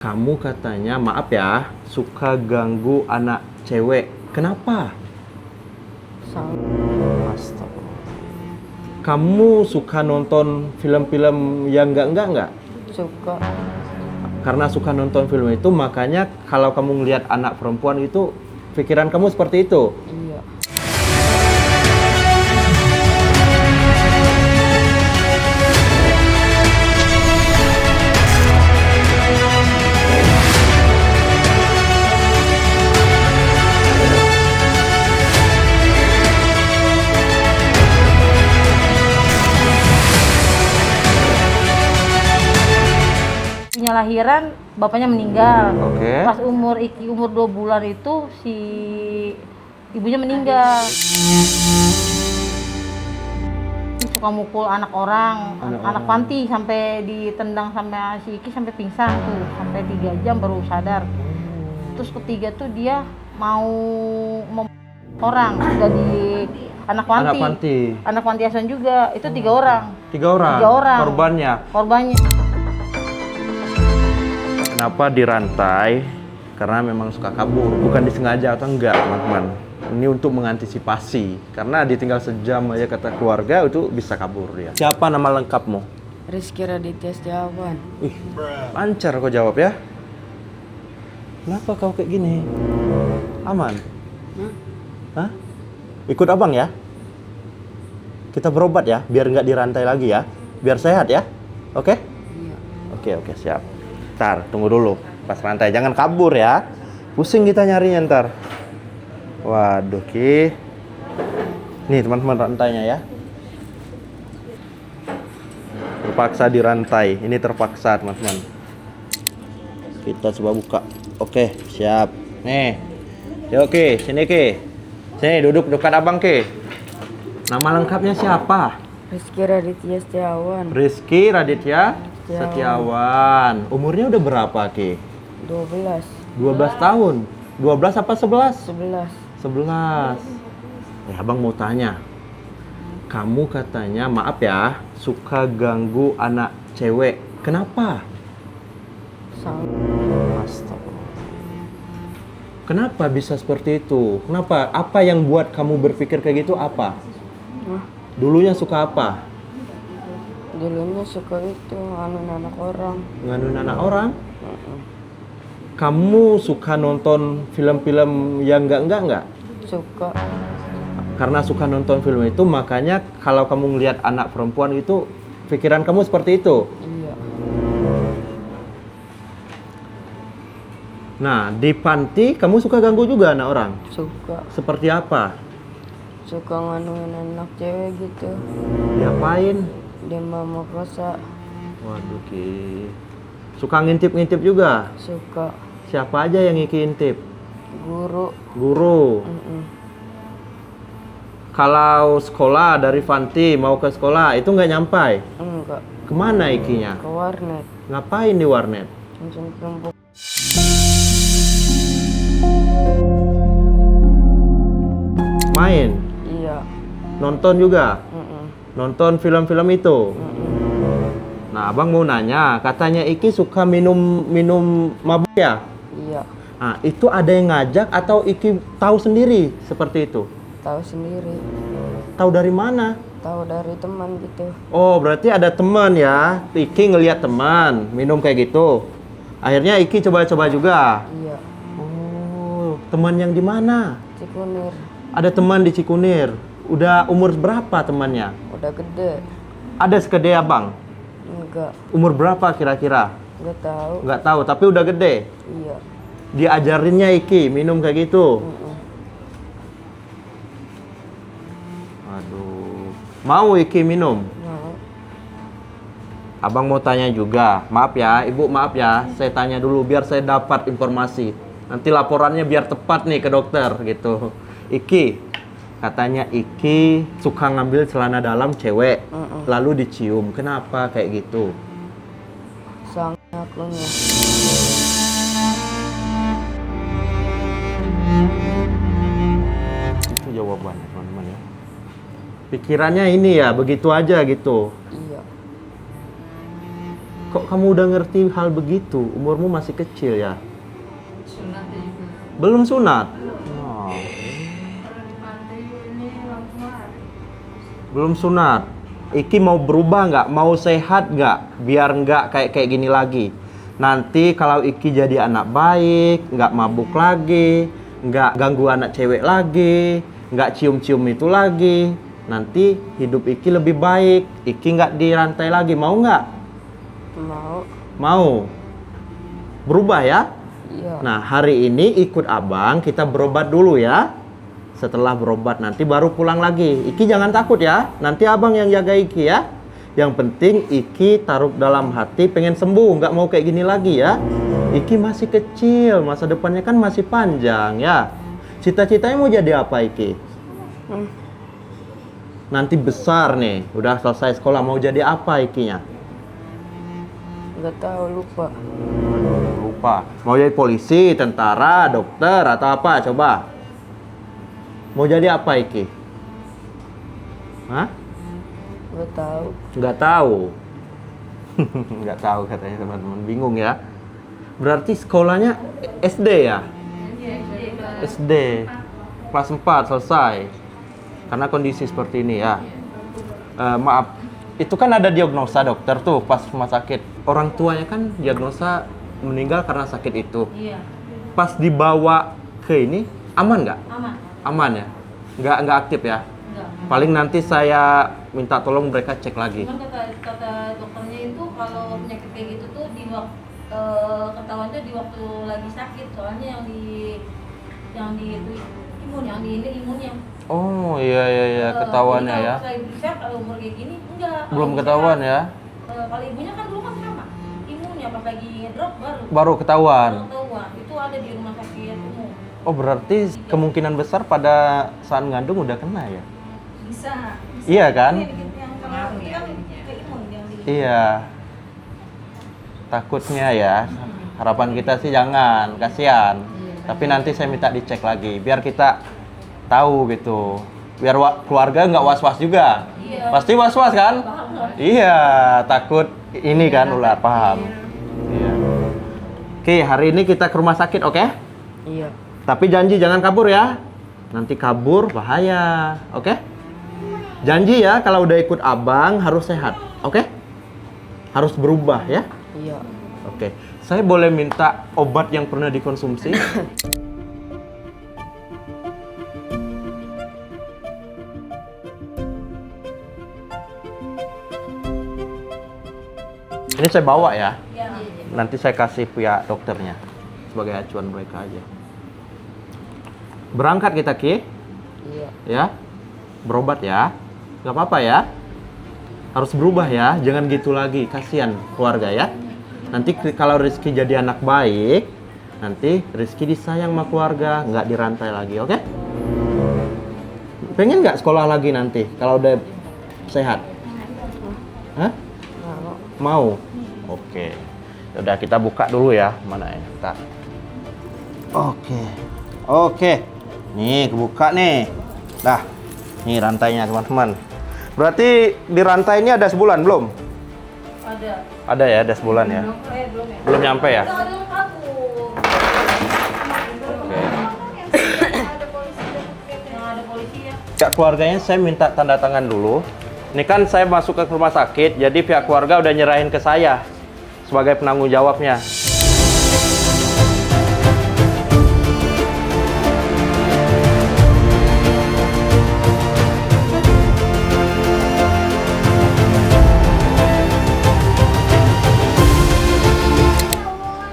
Kamu katanya, maaf ya, suka ganggu anak cewek. Kenapa? Astagfirullah. Kamu suka nonton film-film yang enggak? Suka. Karena suka nonton film itu, makanya kalau kamu ngelihat anak perempuan itu, pikiran kamu seperti itu? Iya. Punya lahiran, bapaknya meninggal. Oke. Pas Iki umur 2 bulan itu si ibunya meninggal. Suka mukul anak orang, anak panti sampai ditendang sama si Iki sampai pingsan tuh, sampai 3 jam baru sadar. Terus ketiga tuh dia mau orang dari anak panti asuhan juga, itu 3 orang. 3 orang? 3 orang. Korbannya. Kenapa dirantai? Karena memang suka kabur, bukan disengaja atau enggak, teman-teman. Ini untuk mengantisipasi, karena ditinggal sejam aja kata keluarga itu bisa kabur dia. Siapa nama lengkapmu? Rizky Raditya Setiawan. Ih, lancar kau jawab ya. Kenapa kau kayak gini? Aman? Hah? Ikut abang ya? Kita berobat ya, biar nggak dirantai lagi ya. Biar sehat ya, oke? Iya. Oke, siap. Ntar, tunggu dulu. Pas rantai, jangan kabur ya. Pusing kita nyarinya ntar. Waduh, Ki. Nih, teman-teman rantainya ya. Terpaksa dirantai. Ini terpaksa, teman-teman. Kita coba buka. Oke, siap. Nih. Ya, oke. Sini, Ki. Sini, duduk dekat abang, Ki. Nama lengkapnya siapa? Rizky Raditya Setiawan. Rizky Raditya Setiawan. Umurnya udah berapa, Ki? 12. 12 tahun. 12 apa 11? 11. 11. Abang mau tanya. Kamu katanya, maaf ya, suka ganggu anak cewek. Kenapa? Astagfirullah. Kenapa bisa seperti itu? Kenapa? Apa yang buat kamu berpikir kayak gitu apa? Dulunya suka apa? Dulunya suka itu nganun anak orang. Nganun anak orang? Kamu suka nonton film-film yang enggak? Suka. Karena suka nonton film itu, makanya kalau kamu ngelihat anak perempuan itu, pikiran kamu seperti itu? Iya. Nah, di panti kamu suka ganggu juga anak orang? Suka. Seperti apa? Suka nganuin anak cewek gitu. Diapain? Dia mau kosa. Waduh, Ki. Suka ngintip-ngintip juga? Suka. Siapa aja yang ngintip? Guru. Guru. Kalau sekolah dari panti mau ke sekolah, itu nggak nyampai? Enggak. Kemana ikinya? Ke warnet. Ngapain di warnet? Langsung tumpuk. Main? Iya. Nonton juga? Nonton film-film itu? Nah, abang mau nanya, katanya Iki suka minum mabuk ya? Iya. Nah, itu ada yang ngajak atau Iki tahu sendiri seperti itu? Tahu sendiri. Tahu dari mana? Tahu dari teman gitu. Oh, berarti ada teman ya? Iki ngelihat teman minum kayak gitu. Akhirnya Iki coba-coba juga? Iya. Oh, teman yang di mana? Cikunir. Ada teman di Cikunir. Udah umur berapa temannya? Udah gede. Ada segede abang? Enggak. Umur berapa kira-kira? Enggak tahu. Nggak tahu, tapi udah gede. Iya. Diajarinnya Iki minum kayak gitu. Aduh. Mau Iki minum? Mau. Abang mau tanya juga. Maaf ya, Ibu, maaf ya. Saya tanya dulu biar saya dapat informasi. Nanti laporannya biar tepat nih ke dokter gitu. Iki, katanya Iki suka ngambil celana dalam cewek, lalu dicium. Kenapa kayak gitu? Sang akunya. Itu jawabannya, teman-teman ya. Pikirannya ini ya, begitu aja gitu. Iya. Kok kamu udah ngerti hal begitu? Umurmu masih kecil ya? Sunat juga. Belum sunat? Oh. Belum sunat. Iki mau berubah nggak? Mau sehat nggak? Biar nggak kayak gini lagi. Nanti kalau Iki jadi anak baik, nggak mabuk lagi, nggak ganggu anak cewek lagi, nggak cium-cium itu lagi, nanti hidup Iki lebih baik. Iki nggak dirantai lagi. Mau nggak? Mau. Mau. Berubah ya? Iya. Nah, hari ini ikut abang, kita berobat dulu ya. Setelah berobat nanti baru pulang lagi. Iki jangan takut ya, nanti abang yang jaga Iki ya. Yang penting Iki taruh dalam hati pengen sembuh, nggak mau kayak gini lagi ya. Iki masih kecil, masa depannya kan masih panjang ya. Cita-citanya mau jadi apa Iki? Nanti besar nih, udah selesai sekolah mau jadi apa Ikinya? Nggak tahu, lupa. Lupa. Mau jadi polisi, tentara, dokter, atau apa? Coba. Mau jadi apa Iki? Hah? Nggak tahu. Nggak tahu. Nggak tahu katanya teman-teman. Bingung ya. Berarti sekolahnya SD ya? SD. Kelas 4 selesai. Karena kondisi seperti ini ya. Maaf. Itu kan ada diagnosa dokter tuh pas rumah sakit. Orang tuanya kan diagnosa meninggal karena sakit itu. Iya. Pas dibawa ke ini aman nggak? Aman. Aman ya? Nggak aktif ya? Enggak. Paling nanti saya minta tolong mereka cek lagi. Cuman kata dokternya itu kalau penyakit kayak gitu tuh di waktu ketahuannya di waktu lagi sakit, soalnya yang di itu imun, yang di ini imunnya. Oh iya ketahuannya Jadi ya. kalau saya bisa kalau umur kayak gini enggak. Belum Kalau ketahuan sehat, ya. Kalau ibunya kan dulu kan sama. Imunnya pas lagi ngedrop Baru ketahuan. ketahuan. Itu ada di rumah sakit umum. Oh berarti kemungkinan besar pada saat ngandung udah kena ya? Bisa. Iya kan? Yang kena itu kan ke imun yang di. Iya. Takutnya ya. Harapan kita sih jangan, kasihan. Tapi nanti saya minta dicek lagi biar kita tahu gitu. Biar keluarga nggak was-was juga. Iya. Pasti was-was kan? Banget. Iya, takut ini kan ular, paham. Iya. Oke, hari ini kita ke rumah sakit, oke? Iya. Tapi janji jangan kabur ya. Nanti kabur bahaya, oke? Janji ya kalau udah ikut abang harus sehat, oke? Harus berubah ya. Iya. Oke. Saya boleh minta obat yang pernah dikonsumsi? Ini saya bawa ya. Iya. Nanti saya kasih pihak dokternya sebagai acuan mereka aja. Berangkat kita Ki, Iya. ya. Berobat ya. Gak apa-apa ya. Harus berubah ya. Jangan gitu lagi. Kasihan keluarga ya. Nanti kalau Rizky jadi anak baik, nanti Rizky disayang sama keluarga, nggak dirantai lagi, oke? Pengen nggak sekolah lagi nanti kalau udah sehat? Hah? Mau? Oke. Udah kita buka dulu ya, mana ya? Bentar. Oke. Nih, kebuka nih. Dah. Nih rantainya teman-teman. Berarti di rantai ini ada sebulan belum? Ada. Ada ya, ada sebulan ya. Belum ya. Belum nyampe ya? Ada yang kabur. Yang ada polisi ya. Pihak keluarganya saya minta tanda tangan dulu. Ini kan saya masuk ke rumah sakit, jadi pihak keluarga udah nyerahin ke saya sebagai penanggung jawabnya.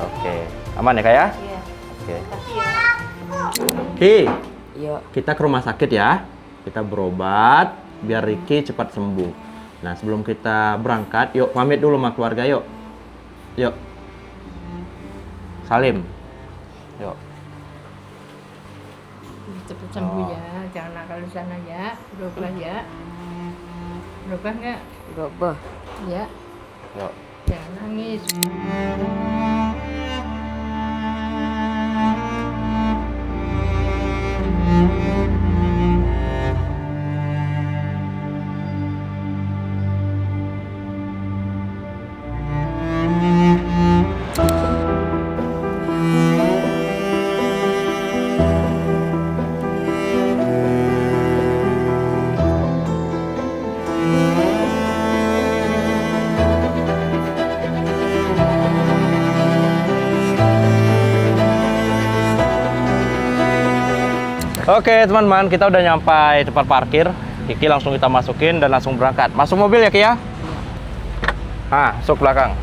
Oke, aman ya Kak ya? Iya. Oke. Kasih ya. Ki, Iya. kita ke rumah sakit ya. Kita berobat biar Ricky cepat sembuh. Nah, sebelum kita berangkat, yuk pamit dulu sama keluarga yuk. Yuk. Salim. Yuk. Cepet sembuh ya, jangan nakal di sana ya, berubah ya. Berubah nggak? Berubah. Ya, Yuk. jangan nangis. Oke teman-teman, kita udah nyampai tempat parkir. Kiki langsung kita masukin dan langsung berangkat. Masuk mobil ya Ki ya? Masuk belakang.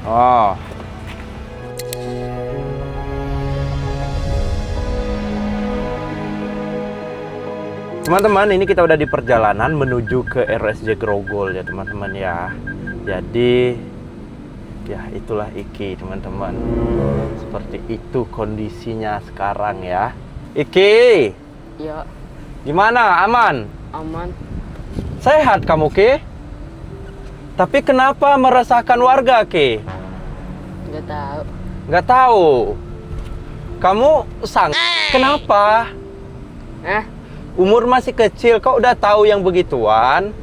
Oh. Teman-teman, ini kita udah di perjalanan menuju ke RSJ Grogol ya teman-teman ya. Jadi ya itulah Iki teman-teman. Seperti itu kondisinya sekarang ya. Iki, Iya. gimana? Aman? Aman. Sehat kamu Ki? Tapi kenapa meresahkan warga Ki? Nggak tahu. Nggak tahu. Kamu sang? Kenapa? Umur masih kecil, kok udah tahu yang begituan?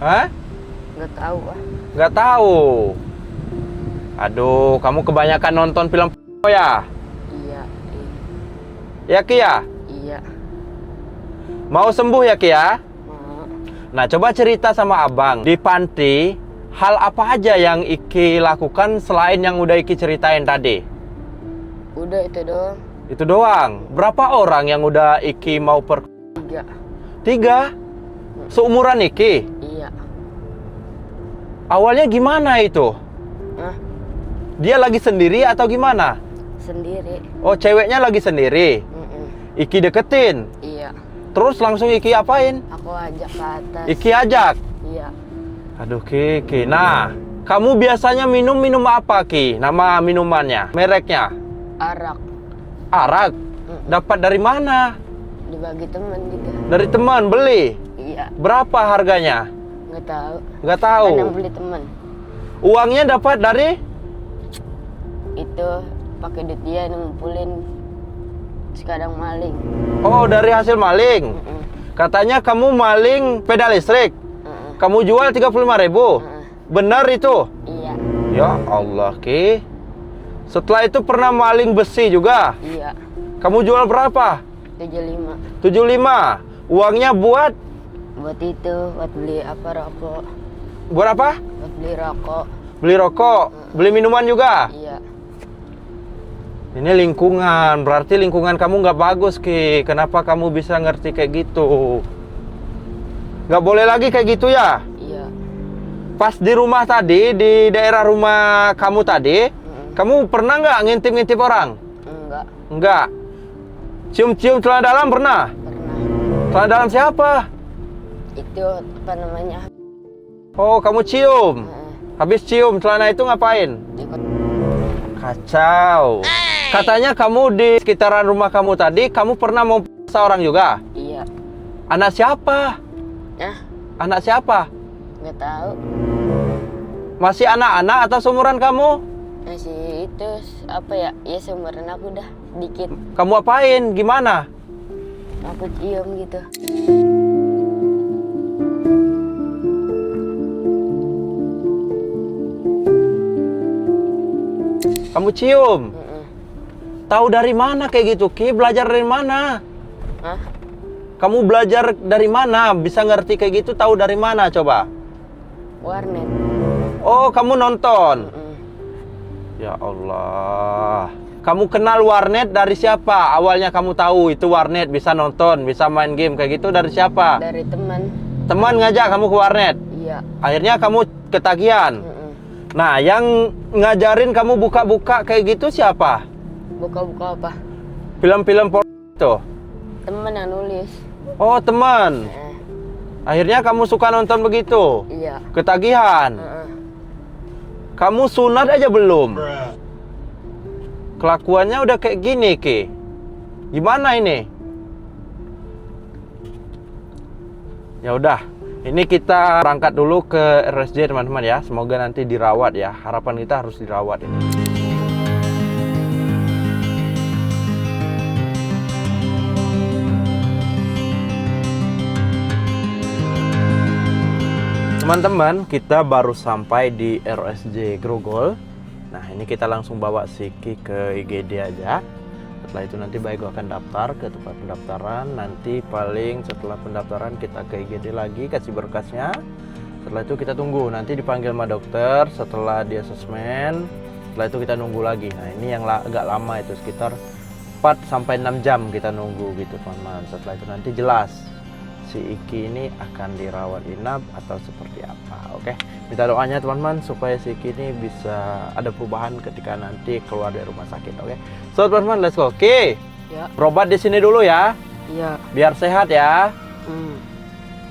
Hah? Nggak tahu ah. Nggak tahu. Aduh, kamu kebanyakan nonton film ya? Iya. Ya Ki ya? Iya. Mau sembuh ya Ki ya? Mau. Nah, coba cerita sama abang. Di panti, hal apa aja yang Iki lakukan selain yang udah Iki ceritain tadi? Udah itu doang. Itu doang. Berapa orang yang udah Iki mau 3. 3? Seumuran Iki? Iya. Awalnya gimana itu? Hah? Dia lagi sendiri atau gimana? Sendiri. Oh, ceweknya lagi sendiri. Iki deketin. Iya. Terus langsung Iki apain? Aku ajak ke atas. Iki ajak. Iya. Aduh Ki. Nah, kamu biasanya minum apa Ki? Nama minumannya, mereknya? Arak. Arak. Dapat dari mana? Dibagi teman juga. Dari teman beli. Iya. Berapa harganya? Nggak tahu. Nggak tahu. Kan yang beli teman. Uangnya dapat dari? Itu pakai duit dia ngumpulin. Sekarang maling. Oh, dari hasil maling. Katanya kamu maling sepeda listrik. Kamu jual 35.000. Benar itu? Iya. Ya Allah Ki. Setelah itu pernah maling besi juga. Iya. Kamu jual berapa? 75. 75. Uangnya buat itu, buat beli apa rokok. buat apa? Buat beli rokok. Beli rokok, beli minuman juga. Iya. Ini lingkungan, berarti lingkungan kamu nggak bagus Ki. Kenapa kamu bisa ngerti kayak gitu? Nggak boleh lagi kayak gitu ya? Iya. Pas di rumah tadi, di daerah rumah kamu tadi, kamu pernah nggak ngintip-ngintip orang? Enggak. Enggak. Cium-cium celana dalam pernah? Pernah. Celana dalam siapa? Itu apa namanya? Oh, kamu cium. Habis cium celana itu ngapain? Ikut. Kacau. Katanya kamu di sekitaran rumah kamu tadi, kamu pernah mau orang juga? Iya. Anak siapa? Anak siapa? Nggak tahu. Masih anak-anak atau seumuran kamu? Masih itu apa ya? Ya seumuran aku dah dikit. Kamu apain? Gimana? Aku cium gitu. Kamu cium? Tahu dari mana kayak gitu, Ki? Belajar dari mana? Hah? Kamu belajar dari mana? Bisa ngerti kayak gitu, tahu dari mana coba? Warnet. Oh, kamu nonton? Ya Allah. Kamu kenal warnet dari siapa? Awalnya kamu tahu itu warnet, bisa nonton, bisa main game kayak gitu dari siapa? Dari teman. Teman ngajak kamu ke warnet? Iya. Akhirnya kamu ketagihan? Nah, yang ngajarin kamu buka-buka kayak gitu siapa? Buka-buka apa? Film-film itu? Teman yang nulis. Oh, teman. Akhirnya kamu suka nonton begitu? Iya. Ketagihan? Kamu sunat aja belum? Kelakuannya udah kayak gini, Ki. Gimana ini? Ya udah, ini kita berangkat dulu ke RSJ teman-teman ya. Semoga nanti dirawat ya. Harapan kita harus dirawat ini. Teman-teman, kita baru sampai di RSJ Grogol. Nah, ini kita langsung bawa Siki ke IGD aja. Setelah itu nanti Baik akan daftar ke tempat pendaftaran. Nanti paling setelah pendaftaran kita ke IGD lagi, kasih berkasnya. Setelah itu kita tunggu, nanti dipanggil sama dokter. Setelah di asesmen, setelah itu kita nunggu lagi. Nah, ini yang agak lama itu, sekitar 4 sampai 6 jam kita nunggu gitu teman-teman. Setelah itu nanti jelas si Iki ini akan dirawat inap atau seperti apa. Oke, minta doanya teman-teman supaya si Iki ini bisa ada perubahan ketika nanti keluar dari rumah sakit. Oke, so teman-teman, let's go. Oke, Ya. berobat di sini dulu ya, Iya. biar sehat ya.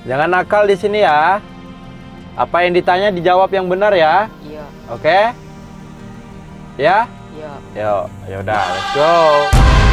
Jangan nakal di sini ya. Apa yang ditanya dijawab yang benar ya. Iya. Oke, ya. Iya. Yuk, yaudah, let's go.